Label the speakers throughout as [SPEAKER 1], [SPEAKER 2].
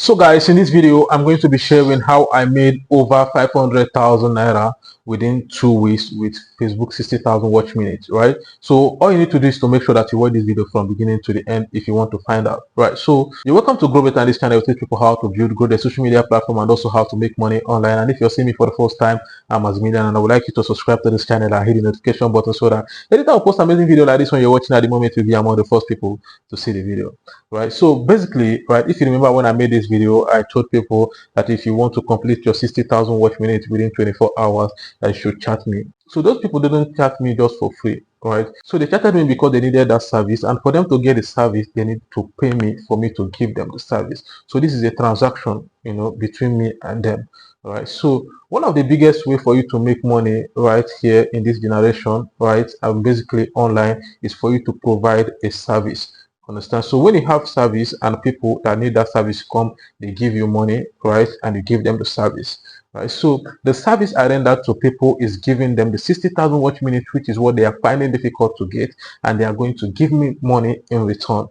[SPEAKER 1] So guys, in this video, I'm going to be sharing how I made over 500,000 Naira within 2 weeks with Facebook 60,000 watch minutes, right? So all you need to do is to make sure that you watch this video from beginning to the end if you want to find out, right? So you're welcome to Grow Better. This channel will teach people how to grow their social media platform and also how to make money online. And if you're seeing me for the first time, I'm Azmilian and I would like you to subscribe to this channel and hit the notification button so that anytime I post amazing video like this one you're watching at the moment, you'll be among the first people to see the video, right? So basically, right, if you remember when I made this video, I told people that if you want to complete your 60,000 watch minutes within 24 hours, you should chat me. So those people didn't chat me just for free, right? So they chatted me because they needed that service, and for them to get the service, they need to pay me for me to give them the service. So this is a transaction, between me and them, right? So one of the biggest way for you to make money right here in this generation, right, and basically online, is for you to provide a service. Understand? So when you have service and people that need that service come, they give you money, right, and you give them the service, right? So the service I render to people is giving them the 60,000 watch minutes, which is what they are finding difficult to get, and they are going to give me money in return,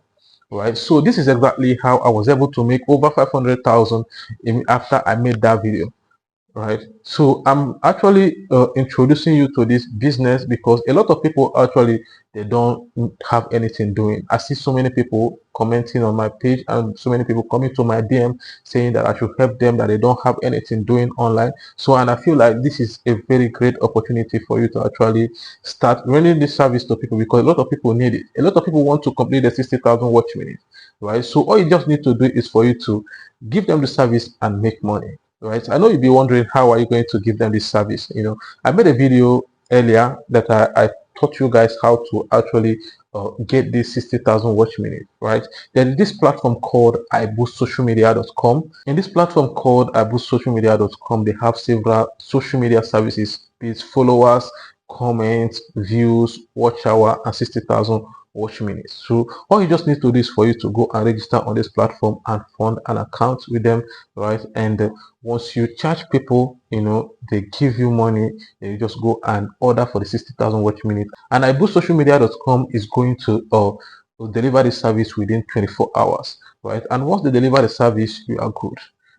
[SPEAKER 1] right? So this is exactly how I was able to make over 500,000 after I made that video, right? So I'm actually introducing you to this business because a lot of people actually, they don't have anything doing. I see so many people commenting on my page and so many people coming to my DM saying that I should help them, that they don't have anything doing online. So, and I feel like this is a very great opportunity for you to actually start running this service to people because a lot of people need it. A lot of people want to complete the 60,000 watch minutes, right? So all you just need to do is for you to give them the service and make money, right? I know you'll be wondering, how are you going to give them this service? I made a video earlier that I taught you guys how to actually get this 60,000 watch minutes, right? Then this platform called iboostsocialmedia.com. In this platform called iboostsocialmedia.com, they have several social media services, be it followers, comments, views, watch hour, and 60,000 watch minutes. So all you just need to do is for you to go and register on this platform and fund an account with them, right? And once you charge people, they give you money, and you just go and order for the 60,000 watch minutes. And iboostsocialmedia.com is going to deliver the service within 24 hours, right? And once they deliver the service, you are good,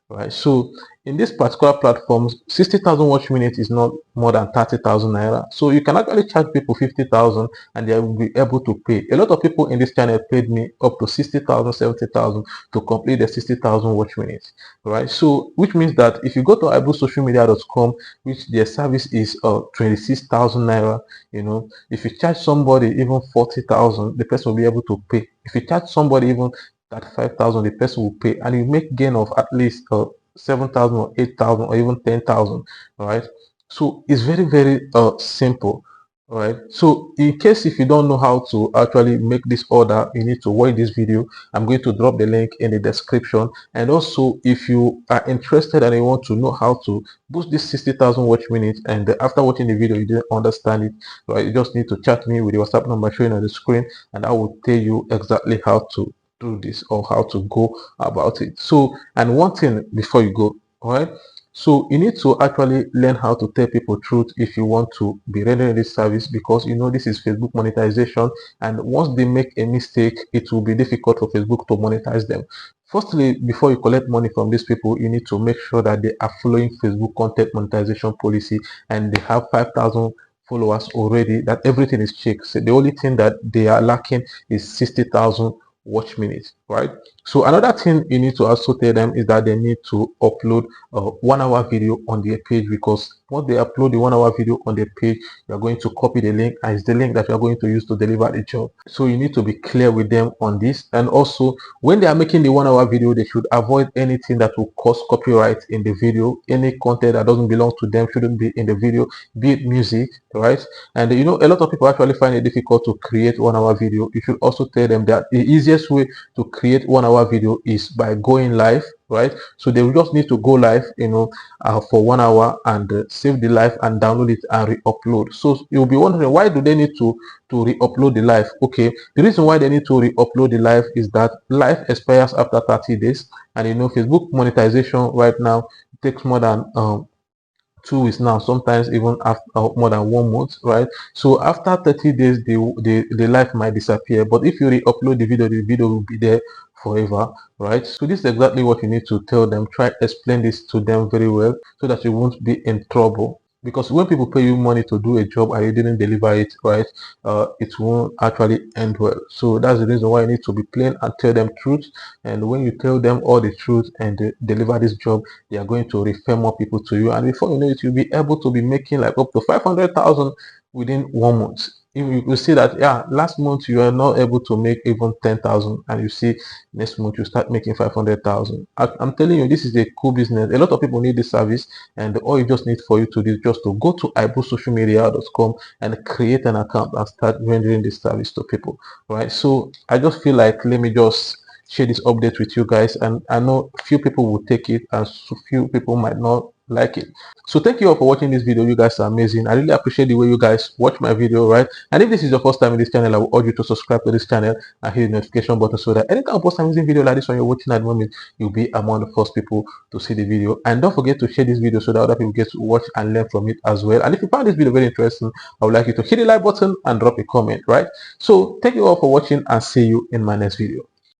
[SPEAKER 1] right? So in this particular platform, 60,000 watch minutes is not more than 30,000 Naira. So you can actually charge people 50,000 and they will be able to pay. A lot of people in this channel paid me up to 60,000, 70,000 to complete the 60,000 watch minutes, right? So which means that if you go to iboostsocialmedia.com, which their service is 26,000 Naira, if you charge somebody even 40,000, the person will be able to pay. If you charge somebody even 35,000, the person will pay, and you make gain of at least 7,000 or 8,000 or even 10,000, right? So it's very, very simple, right? So in case if you don't know how to actually make this order, you need to watch this video. I'm going to drop the link in the description. And also, if you are interested and you want to know how to boost this 60,000 watch minutes, and after watching the video you didn't understand it, right, you just need to chat me with the WhatsApp number showing on the screen, and I will tell you exactly how to do this or how to go about it. So, and one thing before you go, all right, so you need to actually learn how to tell people truth if you want to be rendering this service, because this is Facebook monetization, and once they make a mistake, it will be difficult for Facebook to monetize them. Firstly, before you collect money from these people, you need to make sure that they are following Facebook content monetization policy and they have 5,000 followers already, that everything is checked. So the only thing that they are lacking is 60,000 watch minutes, right? So another thing you need to also tell them is that they need to upload a 1 hour video on their page, because once they upload the 1 hour video on their page, you're going to copy the link, and it's the link that you're going to use to deliver the job. So you need to be clear with them on this. And also, when they are making the 1 hour video, they should avoid anything that will cause copyright in the video. Any content that doesn't belong to them shouldn't be in the video, be it music, right? And a lot of people actually find it difficult to create 1 hour video. You should also tell them that the easiest way to create 1 hour video is by going live, right? So they will just need to go live, for 1 hour, and save the live and download it and re-upload. So you'll be wondering, why do they need to re-upload the live? Okay, the reason why they need to re-upload the live is that live expires after 30 days, and Facebook monetization right now takes more than 2 weeks now, sometimes even after more than 1 month, right? So after 30 days, the life might disappear, but if you re-upload the video will be there forever, right? So this is exactly what you need to tell them. Try explain this to them very well so that you won't be in trouble. Because when people pay you money to do a job and you didn't deliver it right, it won't actually end well. So that's the reason why you need to be plain and tell them truth. And when you tell them all the truth and they deliver this job, they are going to refer more people to you, and before you know it, you'll be able to be making like up to 500,000 within 1 month. If you will see that, yeah, last month you are not able to make even 10,000, and you see next month you start making 500,000. I'm telling you, this is a cool business. A lot of people need this service, and all you just need for you to do is just to go to ibosocialmedia.com and create an account and start rendering this service to people, right? So I just feel like, let me just share this update with you guys, and I know few people will take it and so few people might not like it. So thank you all for watching this video. You guys are amazing. I really appreciate the way you guys watch my video, right? And if this is your first time in this channel, I will urge you to subscribe to this channel and hit the notification button so that anytime I post an amazing video like this one you're watching at the moment, you'll be among the first people to see the video. And don't forget to share this video so that other people get to watch and learn from it as well. And if you found this video very interesting, I would like you to hit the like button and drop a comment, right? So thank you all for watching and see you in my next video.